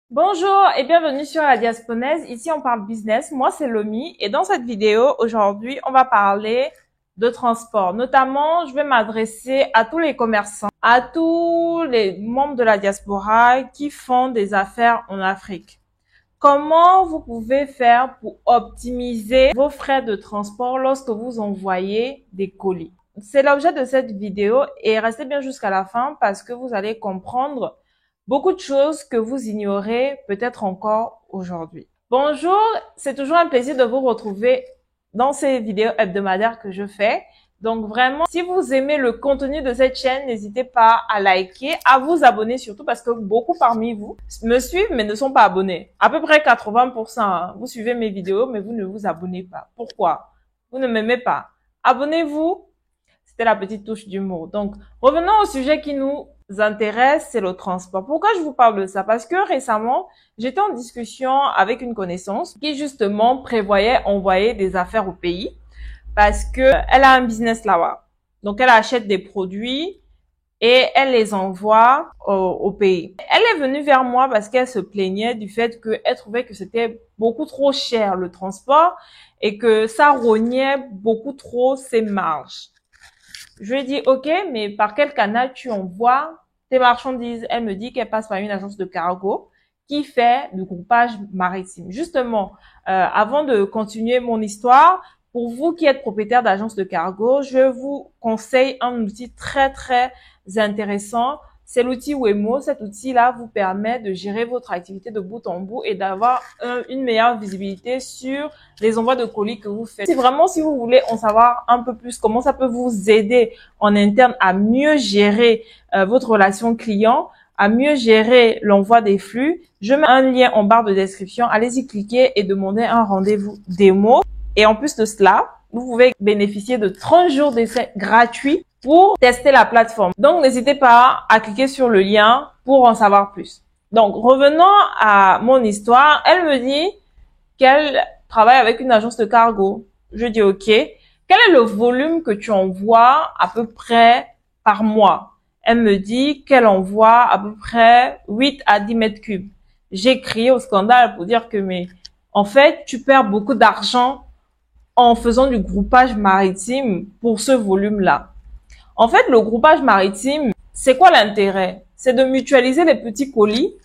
Bonjour et bienvenue sur la Diasponaise. Ici, on parle business. Moi, c'est Lomi et dans cette vidéo, aujourd'hui, on va parler de transport. Notamment, je vais m'adresser à tous les commerçants, à tous les membres de la diaspora qui font des affaires en Afrique. Comment vous pouvez faire pour optimiser vos frais de transport lorsque vous envoyez des colis? C'est l'objet de cette vidéo et restez bien jusqu'à la fin parce que vous allez comprendre beaucoup de choses que vous ignorez peut-être encore aujourd'hui. Bonjour, c'est toujours un plaisir de vous retrouver dans ces vidéos hebdomadaires que je fais. Donc vraiment, si vous aimez le contenu de cette chaîne, n'hésitez pas à liker, à vous abonner surtout parce que beaucoup parmi vous me suivent mais ne sont pas abonnés. À peu près 80%, hein. Vous suivez mes vidéos mais vous ne vous abonnez pas. Pourquoi? Vous ne m'aimez pas. Abonnez-vous. C'était la petite touche d'humour. Donc, revenons au sujet qui nous intéresse, c'est le transport. Pourquoi je vous parle de ça? Parce que récemment, j'étais en discussion avec une connaissance qui justement prévoyait envoyer des affaires au pays parce que elle a un business là-bas. Donc, elle achète des produits et elle les envoie au pays. Elle est venue vers moi parce qu'elle se plaignait du fait qu'elle trouvait que c'était beaucoup trop cher le transport et que ça rognait beaucoup trop ses marges. Je lui ai dit, OK, mais par quel canal tu envoies tes marchandises? Elle me dit qu'elle passe par une agence de cargo qui fait du groupage maritime. Justement, avant de continuer mon histoire, pour vous qui êtes propriétaire d'agence de cargo, je vous conseille un outil très, très intéressant. C'est l'outil Wemo. Cet outil-là vous permet de gérer votre activité de bout en bout et d'avoir une meilleure visibilité sur les envois de colis que vous faites. Si vous voulez en savoir un peu plus, comment ça peut vous aider en interne à mieux gérer votre relation client, à mieux gérer l'envoi des flux, je mets un lien en barre de description. Allez-y cliquer et demandez un rendez-vous démo. Et en plus de cela, vous pouvez bénéficier de 30 jours d'essai gratuits pour tester la plateforme. Donc, n'hésitez pas à cliquer sur le lien pour en savoir plus. Donc, revenons à mon histoire. Elle me dit qu'elle travaille avec une agence de cargo. Je dis OK. Quel est le volume que tu envoies à peu près par mois? Elle me dit qu'elle envoie à peu près 8 à 10 mètres cubes. J'ai crié au scandale pour dire que en fait, tu perds beaucoup d'argent en faisant du groupage maritime pour ce volume-là. En fait, le groupage maritime, c'est quoi l'intérêt? C'est de mutualiser les petits colis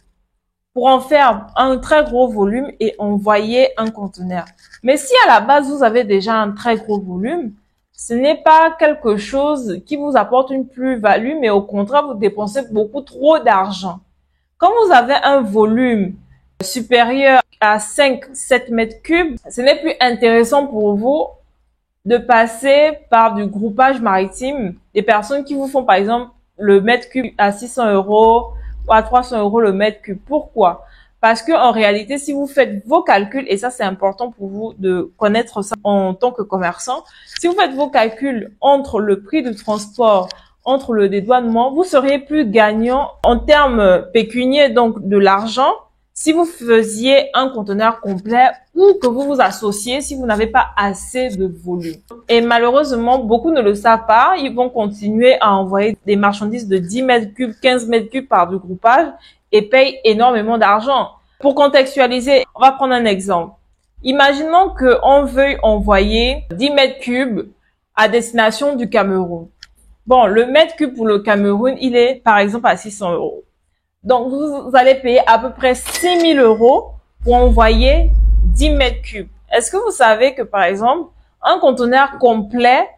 pour en faire un très gros volume et envoyer un conteneur. Mais si à la base, vous avez déjà un très gros volume, ce n'est pas quelque chose qui vous apporte une plus-value, mais au contraire, vous dépensez beaucoup trop d'argent. Quand vous avez un volume supérieur à 5-7 mètres cubes, ce n'est plus intéressant pour vous de passer par du groupage maritime. Des personnes qui vous font par exemple le mètre cube à 600 € ou à 300 € le mètre cube. Pourquoi? Parce que en réalité, si vous faites vos calculs, et ça c'est important pour vous de connaître ça en tant que commerçant, si vous faites vos calculs entre le prix du transport, entre le dédouanement, vous seriez plus gagnant en termes pécuniaires, donc de l'argent, si vous faisiez un conteneur complet ou que vous vous associez si vous n'avez pas assez de volume. Et malheureusement, beaucoup ne le savent pas. Ils vont continuer à envoyer des marchandises de 10 mètres cubes, 15 mètres cubes par du groupage et payent énormément d'argent. Pour contextualiser, on va prendre un exemple. Imaginons qu'on veuille envoyer 10 mètres cubes à destination du Cameroun. Bon, le mètre cube pour le Cameroun, il est par exemple à 600 €. Donc, vous allez payer à peu près 6 000 € pour envoyer 10 mètres cubes. Est-ce que vous savez que, par exemple, un conteneur complet,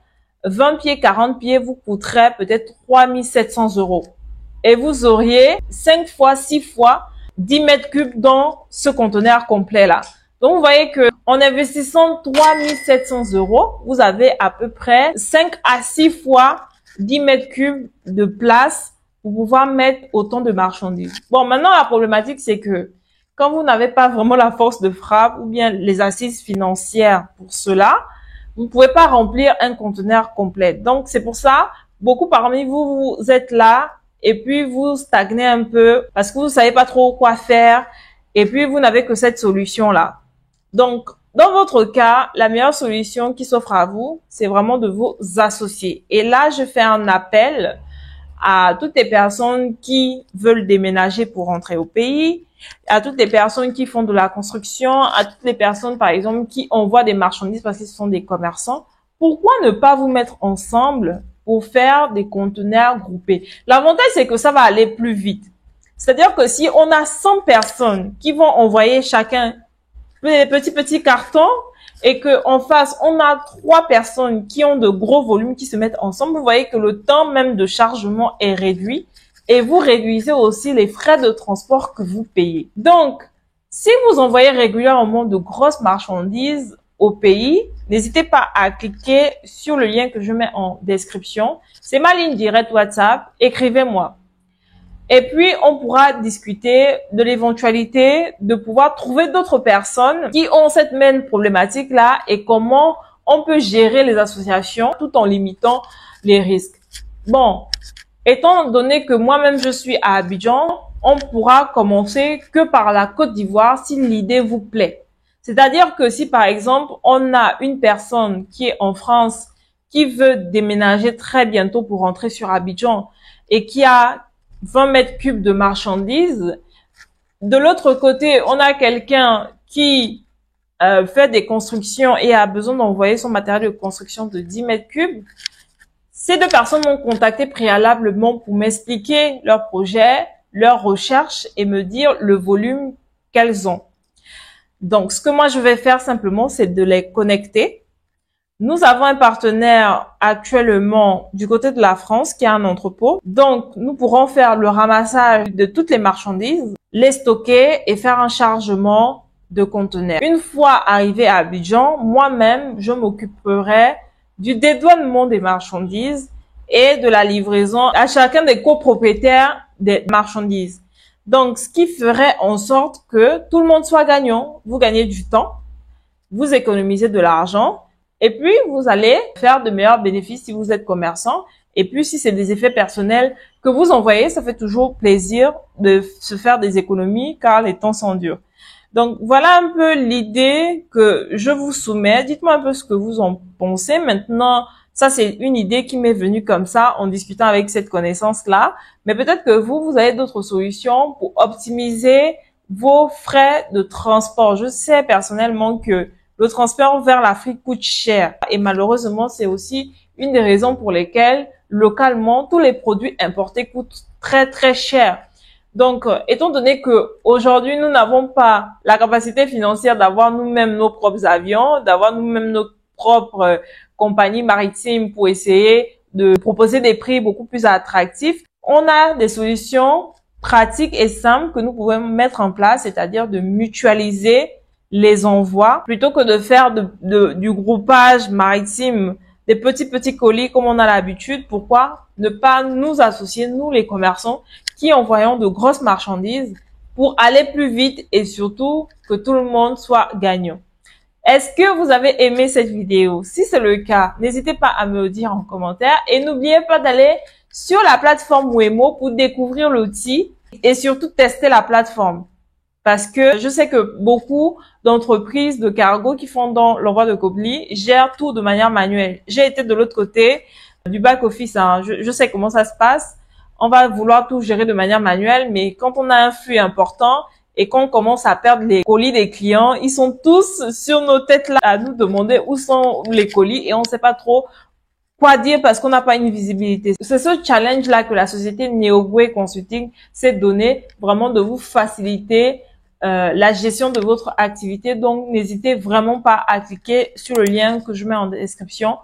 20 pieds, 40 pieds, vous coûterait peut-être 3 700 € et vous auriez 5 fois, 6 fois 10 mètres cubes dans ce conteneur complet-là. Donc, vous voyez que en investissant 3 700 €, vous avez à peu près 5 à 6 fois 10 mètres cubes de place pour pouvoir mettre autant de marchandises. Bon, maintenant, la problématique, c'est que quand vous n'avez pas vraiment la force de frappe ou bien les assises financières pour cela, vous ne pouvez pas remplir un conteneur complet. Donc, c'est pour ça, beaucoup parmi vous, vous êtes là et puis vous stagnez un peu parce que vous savez pas trop quoi faire et puis vous n'avez que cette solution-là. Donc, dans votre cas, la meilleure solution qui s'offre à vous, c'est vraiment de vous associer. Et là, je fais un appel à toutes les personnes qui veulent déménager pour rentrer au pays à toutes les personnes qui font de la construction, à toutes les personnes, par exemple, qui envoient des marchandises parce qu'ils sont des commerçants. Pourquoi ne pas vous mettre ensemble pour faire des conteneurs groupés? L'avantage, c'est que ça va aller plus vite. C'est-à-dire que si on a 100 personnes qui vont envoyer chacun des petits cartons et que en face, on a 3 personnes qui ont de gros volumes qui se mettent ensemble, vous voyez que le temps même de chargement est réduit et vous réduisez aussi les frais de transport que vous payez. Donc, si vous envoyez régulièrement de grosses marchandises au pays, n'hésitez pas à cliquer sur le lien que je mets en description. C'est ma ligne directe WhatsApp. Écrivez-moi. Et puis, on pourra discuter de l'éventualité de pouvoir trouver d'autres personnes qui ont cette même problématique-là et comment on peut gérer les associations tout en limitant les risques. Bon, étant donné que moi-même je suis à Abidjan, on pourra commencer que par la Côte d'Ivoire si l'idée vous plaît. C'est-à-dire que si par exemple, on a une personne qui est en France qui veut déménager très bientôt pour rentrer sur Abidjan et qui a 20 mètres cubes de marchandises. De l'autre côté, on a quelqu'un qui fait des constructions et a besoin d'envoyer son matériel de construction de 10 mètres cubes. Ces 2 personnes m'ont contacté préalablement pour m'expliquer leur projet, leurs recherches et me dire le volume qu'elles ont. Donc, ce que moi je vais faire simplement, c'est de les connecter. Nous avons un partenaire actuellement du côté de la France qui a un entrepôt. Donc, nous pourrons faire le ramassage de toutes les marchandises, les stocker et faire un chargement de conteneurs. Une fois arrivé à Abidjan, moi-même, je m'occuperai du dédouanement des marchandises et de la livraison à chacun des copropriétaires des marchandises. Donc, ce qui ferait en sorte que tout le monde soit gagnant. Vous gagnez du temps, vous économisez de l'argent. Et puis, vous allez faire de meilleurs bénéfices si vous êtes commerçant. Et puis, si c'est des effets personnels que vous envoyez, ça fait toujours plaisir de se faire des économies car les temps sont durs. Donc, voilà un peu l'idée que je vous soumets. Dites-moi un peu ce que vous en pensez. Maintenant, ça, c'est une idée qui m'est venue comme ça en discutant avec cette connaissance-là. Mais peut-être que vous avez d'autres solutions pour optimiser vos frais de transport. Je sais personnellement que le transport vers l'Afrique coûte cher et malheureusement, c'est aussi une des raisons pour lesquelles localement, tous les produits importés coûtent très, très cher. Donc, étant donné que aujourd'hui, nous n'avons pas la capacité financière d'avoir nous-mêmes nos propres avions, d'avoir nous-mêmes nos propres compagnies maritimes pour essayer de proposer des prix beaucoup plus attractifs, on a des solutions pratiques et simples que nous pouvons mettre en place, c'est-à-dire de mutualiser les envois plutôt que de faire du groupage maritime, des petits colis comme on a l'habitude. Pourquoi ne pas nous associer, nous les commerçants, qui envoyons de grosses marchandises pour aller plus vite et surtout que tout le monde soit gagnant. Est-ce que vous avez aimé cette vidéo? Si c'est le cas, n'hésitez pas à me le dire en commentaire et n'oubliez pas d'aller sur la plateforme Wemo pour découvrir l'outil et surtout tester la plateforme. Parce que je sais que beaucoup d'entreprises de cargo qui font dans l'envoi de colis gèrent tout de manière manuelle. J'ai été de l'autre côté du back-office. Hein. Je sais comment ça se passe. On va vouloir tout gérer de manière manuelle, mais quand on a un flux important et qu'on commence à perdre les colis des clients, ils sont tous sur nos têtes là à nous demander où sont les colis et on ne sait pas trop quoi dire parce qu'on n'a pas une visibilité. C'est ce challenge-là que la société Neogwe Consulting s'est donné, vraiment de vous faciliter la gestion de votre activité. Donc, n'hésitez vraiment pas à cliquer sur le lien que je mets en description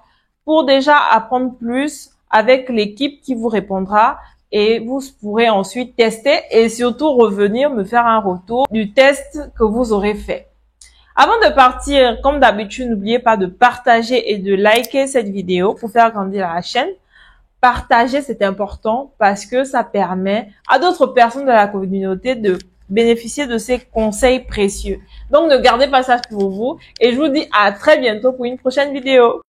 pour déjà apprendre plus avec l'équipe qui vous répondra et vous pourrez ensuite tester et surtout revenir me faire un retour du test que vous aurez fait. Avant de partir, comme d'habitude, n'oubliez pas de partager et de liker cette vidéo pour faire grandir la chaîne. Partager, c'est important parce que ça permet à d'autres personnes de la communauté de bénéficier de ces conseils précieux. Donc, ne gardez pas ça pour vous et je vous dis à très bientôt pour une prochaine vidéo.